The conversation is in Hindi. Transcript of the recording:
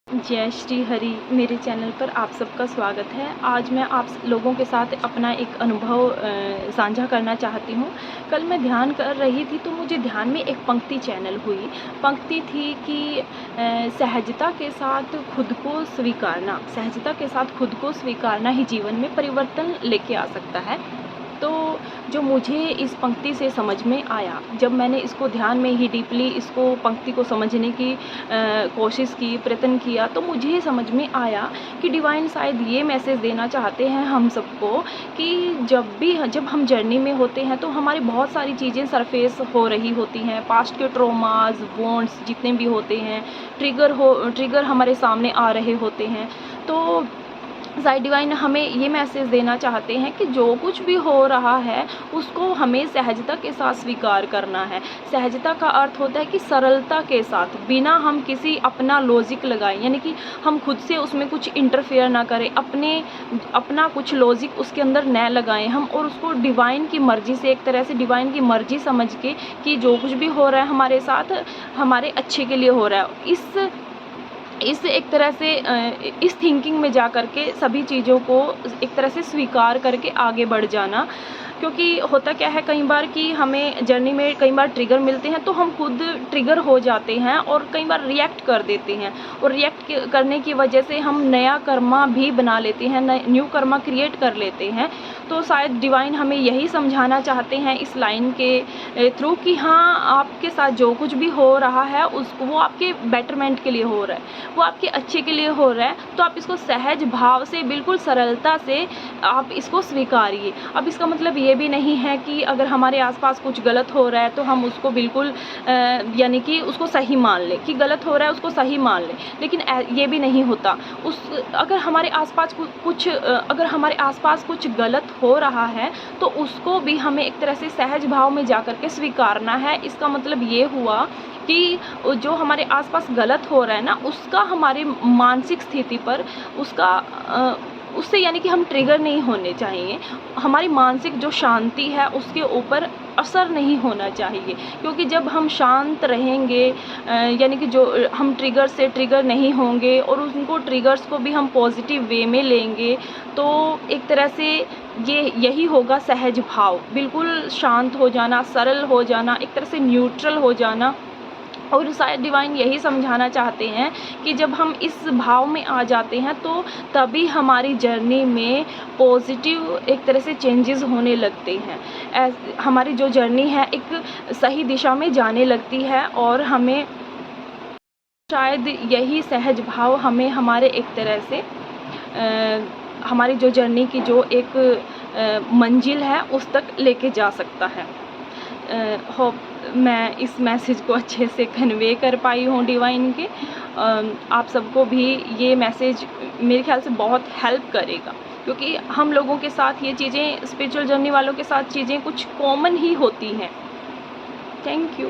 जय श्री हरि। मेरे चैनल पर आप सबका स्वागत है। आज मैं आप लोगों के साथ अपना एक अनुभव साझा करना चाहती हूँ। कल मैं ध्यान कर रही थी तो मुझे ध्यान में एक पंक्ति चैनल हुई। पंक्ति थी कि सहजता के साथ खुद को स्वीकारना, सहजता के साथ खुद को स्वीकारना ही जीवन में परिवर्तन लेके आ सकता है। तो जो मुझे इस पंक्ति से समझ में आया, जब मैंने इसको ध्यान में ही डीपली इसको पंक्ति को समझने की कोशिश की, प्रयत्न किया, तो मुझे समझ में आया कि डिवाइन शायद ये मैसेज देना चाहते हैं हम सबको कि जब हम जर्नी में होते हैं तो हमारी बहुत सारी चीज़ें सरफेस हो रही होती हैं। पास्ट के ट्रॉमास, वॉन्ट्स जितने भी होते हैं, ट्रिगर हमारे सामने आ रहे होते हैं। तो शायद डिवाइन हमें ये मैसेज देना चाहते हैं कि जो कुछ भी हो रहा है उसको हमें सहजता के साथ स्वीकार करना है। सहजता का अर्थ होता है कि सरलता के साथ, बिना हम किसी अपना लॉजिक लगाएं, यानी कि हम खुद से उसमें कुछ इंटरफेयर ना करें, अपना कुछ लॉजिक उसके अंदर न लगाएं हम, और उसको डिवाइन की मर्ज़ी से, एक तरह से डिवाइन की मर्ज़ी समझ के कि जो कुछ भी हो रहा है हमारे साथ हमारे अच्छे के लिए हो रहा है, इस एक तरह से इस थिंकिंग में जा कर के सभी चीज़ों को एक तरह से स्वीकार करके आगे बढ़ जाना। क्योंकि होता क्या है कई बार कि हमें जर्नी में कई बार ट्रिगर मिलते हैं तो हम खुद ट्रिगर हो जाते हैं और कई बार रिएक्ट कर देते हैं, और रिएक्ट करने की वजह से हम नया कर्मा भी बना लेते हैं, न्यू कर्मा क्रिएट कर लेते हैं। तो शायद डिवाइन हमें यही समझाना चाहते हैं इस लाइन के थ्रू कि हाँ, आपके साथ जो कुछ भी हो रहा है वो आपके बेटरमेंट के लिए हो रहा है, वो आपके अच्छे के लिए हो रहा है। तो आप इसको सहज भाव से, बिल्कुल सरलता से आप इसको स्वीकारिए। अब इसका मतलब ये भी नहीं है कि अगर हमारे आसपास कुछ गलत हो रहा है तो हम उसको बिल्कुल यानी कि उसको सही मान लें, कि गलत हो रहा है उसको सही मान लें, लेकिन ये भी नहीं होता। अगर हमारे आसपास कुछ गलत हो रहा है तो उसको भी हमें एक तरह से सहज भाव में जा कर के स्वीकारना है। इसका मतलब ये हुआ कि जो हमारे आसपास गलत हो रहा है ना, उसका हमारे मानसिक स्थिति पर उससे यानी कि हम ट्रिगर नहीं होने चाहिए। हमारी मानसिक जो शांति है उसके ऊपर असर नहीं होना चाहिए, क्योंकि जब हम शांत रहेंगे यानी कि जो हम ट्रिगर से ट्रिगर नहीं होंगे और उनको ट्रिगर्स को भी हम पॉजिटिव वे में लेंगे, तो एक तरह से यही होगा सहज भाव, बिल्कुल शांत हो जाना, सरल हो जाना, एक तरह से न्यूट्रल हो जाना। और शायद डिवाइन यही समझाना चाहते हैं कि जब हम इस भाव में आ जाते हैं तो तभी हमारी जर्नी में पॉजिटिव एक तरह से चेंजेस होने लगते हैं। हमारी जो जर्नी है एक सही दिशा में जाने लगती है, और हमें शायद यही सहज भाव हमें हमारे एक तरह से हमारी जो जर्नी की जो एक मंजिल है उस तक लेके जा सकता है। होप मैं इस मैसेज को अच्छे से कन्वे कर पाई हूँ डिवाइन के। आप सबको भी ये मैसेज मेरे ख्याल से बहुत हेल्प करेगा, क्योंकि हम लोगों के साथ ये चीज़ें, स्पिरिचुअल जर्नी वालों के साथ चीज़ें कुछ कॉमन ही होती हैं। Thank you.